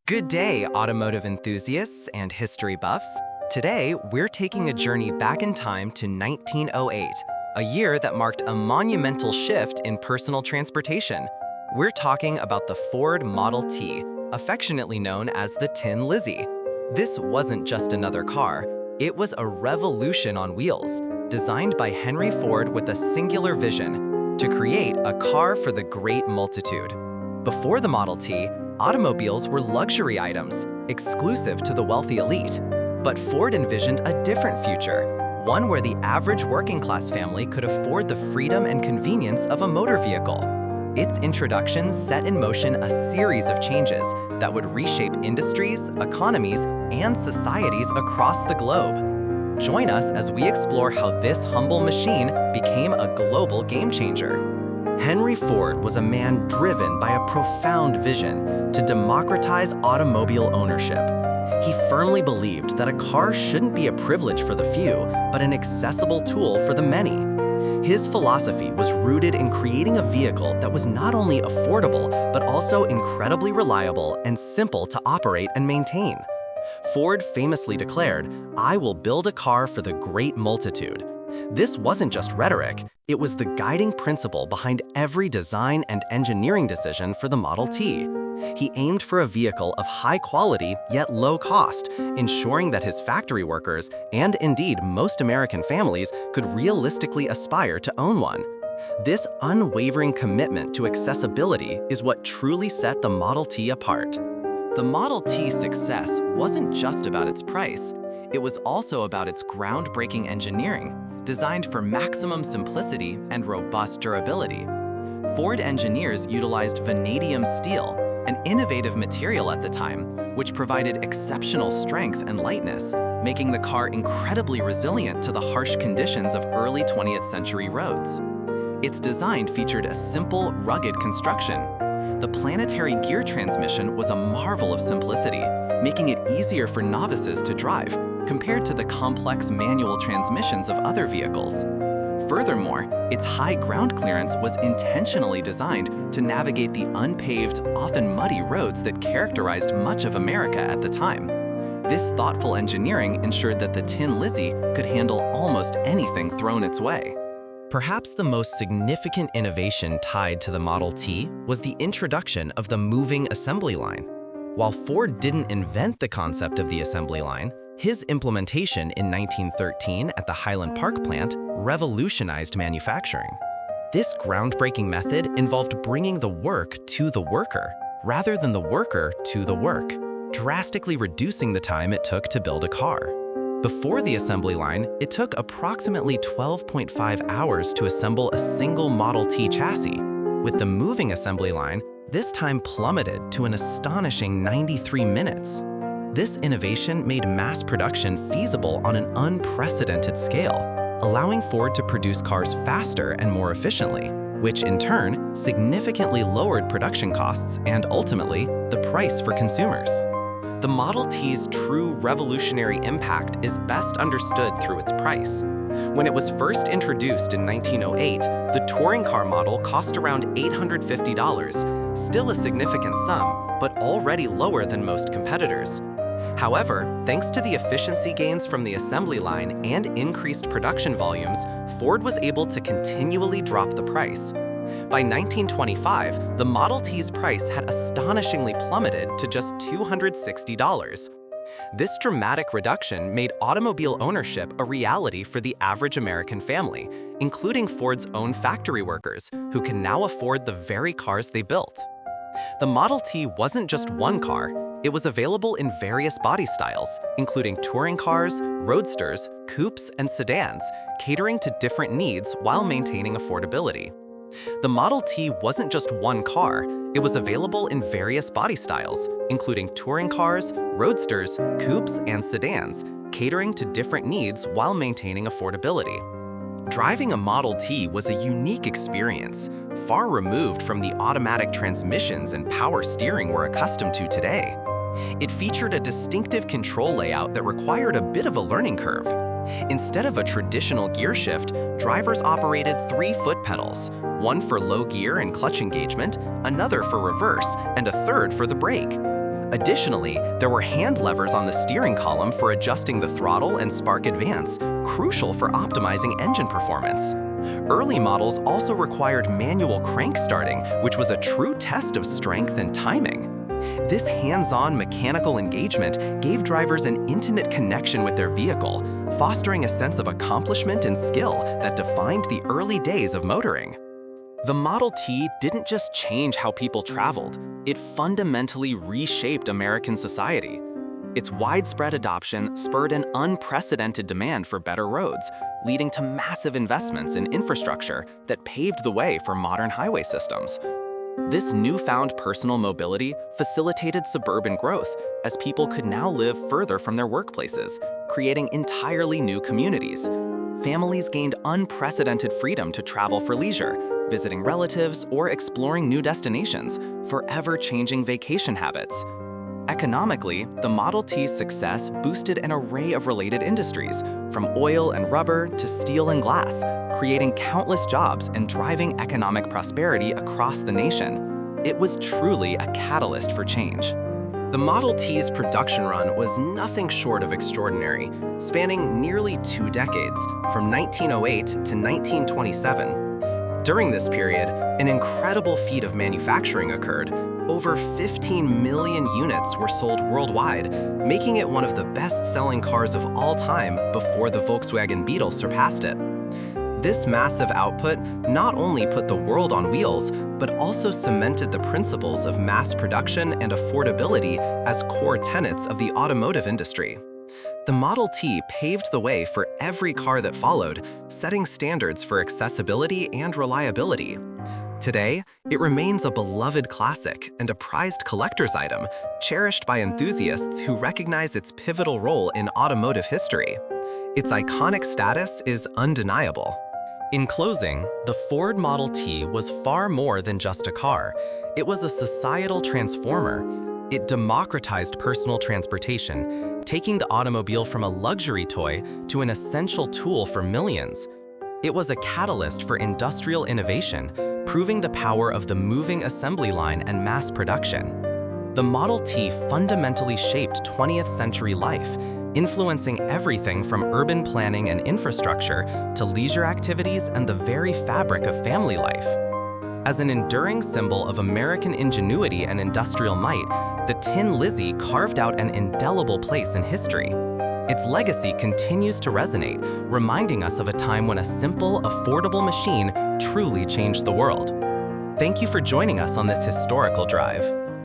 Good day, automotive enthusiasts and history buffs. Today, we're taking a journey back in time to 1908, a year that marked a monumental shift in personal transportation. We're talking about the Ford Model T, affectionately known as the Tin Lizzie. This wasn't just another car, it was a revolution on wheels, designed by Henry Ford with a singular vision: to create a car for the great multitude. Before the Model T, automobiles were luxury items, exclusive to the wealthy elite. But Ford envisioned a different future, one where the average working-class family could afford the freedom and convenience of a motor vehicle. Its introduction set in motion a series of changes that would reshape industries, economies, and societies across the globe. Join us as we explore how this humble machine became a global game-changer. Henry Ford was a man driven by a profound vision to democratize automobile ownership. He firmly believed that a car shouldn't be a privilege for the few, but an accessible tool for the many. His philosophy was rooted in creating a vehicle that was not only affordable, but also incredibly reliable and simple to operate and maintain. Ford famously declared, "I will build a car for the great multitude." This wasn't just rhetoric, it was the guiding principle behind every design and engineering decision for the Model T. He aimed for a vehicle of high quality yet low cost, ensuring that his factory workers, and indeed most American families, could realistically aspire to own one. This unwavering commitment to accessibility is what truly set the Model T apart. The Model T's success wasn't just about its price, it was also about its groundbreaking engineering, designed for maximum simplicity and robust durability. Ford engineers utilized vanadium steel, an innovative material at the time, which provided exceptional strength and lightness, making the car incredibly resilient to the harsh conditions of early 20th century roads. Its design featured a simple, rugged construction. The planetary gear transmission was a marvel of simplicity, making it easier for novices to drive, compared to the complex manual transmissions of other vehicles. Furthermore, its high ground clearance was intentionally designed to navigate the unpaved, often muddy roads that characterized much of America at the time. This thoughtful engineering ensured that the Tin Lizzie could handle almost anything thrown its way. Perhaps the most significant innovation tied to the Model T was the introduction of the moving assembly line. While Ford didn't invent the concept of the assembly line, his implementation in 1913 at the Highland Park plant revolutionized manufacturing. This groundbreaking method involved bringing the work to the worker, rather than the worker to the work, drastically reducing the time it took to build a car. Before the assembly line, it took approximately 12.5 hours to assemble a single Model T chassis. With the moving assembly line, this time plummeted to an astonishing 93 minutes. This innovation made mass production feasible on an unprecedented scale, allowing Ford to produce cars faster and more efficiently, which in turn significantly lowered production costs and ultimately the price for consumers. The Model T's true revolutionary impact is best understood through its price. When it was first introduced in 1908, the touring car model cost around $850, still a significant sum, but already lower than most competitors. However, thanks to the efficiency gains from the assembly line and increased production volumes, Ford was able to continually drop the price. By 1925, the Model T's price had astonishingly plummeted to just $260. This dramatic reduction made automobile ownership a reality for the average American family, including Ford's own factory workers, who can now afford the very cars they built. The Model T wasn't just one car. It was available in various body styles, including touring cars, roadsters, coupes, and sedans, catering to different needs while maintaining affordability. The Model T wasn't just one car, it was available in various body styles, including touring cars, roadsters, coupes, and sedans, catering to different needs while maintaining affordability. Driving a Model T was a unique experience, far removed from the automatic transmissions and power steering we're accustomed to today. It featured a distinctive control layout that required a bit of a learning curve. Instead of a traditional gear shift, drivers operated 3 foot pedals, one for low gear and clutch engagement, another for reverse, and a third for the brake. Additionally, there were hand levers on the steering column for adjusting the throttle and spark advance, crucial for optimizing engine performance. Early models also required manual crank starting, which was a true test of strength and timing. This hands-on mechanical engagement gave drivers an intimate connection with their vehicle, fostering a sense of accomplishment and skill that defined the early days of motoring. The Model T didn't just change how people traveled, it fundamentally reshaped American society. Its widespread adoption spurred an unprecedented demand for better roads, leading to massive investments in infrastructure that paved the way for modern highway systems. This newfound personal mobility facilitated suburban growth, as people could now live further from their workplaces, creating entirely new communities. Families gained unprecedented freedom to travel for leisure, visiting relatives or exploring new destinations, forever changing vacation habits. Economically, the Model T's success boosted an array of related industries, from oil and rubber to steel and glass, creating countless jobs and driving economic prosperity across the nation. It was truly a catalyst for change. The Model T's production run was nothing short of extraordinary, spanning nearly 2 decades, from 1908 to 1927. During this period, an incredible feat of manufacturing occurred. Over 15 million units were sold worldwide, making it one of the best-selling cars of all time before the Volkswagen Beetle surpassed it. This massive output not only put the world on wheels, but also cemented the principles of mass production and affordability as core tenets of the automotive industry. The Model T paved the way for every car that followed, setting standards for accessibility and reliability. Today, it remains a beloved classic and a prized collector's item, cherished by enthusiasts who recognize its pivotal role in automotive history. Its iconic status is undeniable. In closing, the Ford Model T was far more than just a car. It was a societal transformer. It democratized personal transportation, taking the automobile from a luxury toy to an essential tool for millions. It was a catalyst for industrial innovation, proving the power of the moving assembly line and mass production. The Model T fundamentally shaped 20th century life, influencing everything from urban planning and infrastructure to leisure activities and the very fabric of family life. As an enduring symbol of American ingenuity and industrial might, the Tin Lizzie carved out an indelible place in history. Its legacy continues to resonate, reminding us of a time when a simple, affordable machine truly changed the world. Thank you for joining us on this historical drive.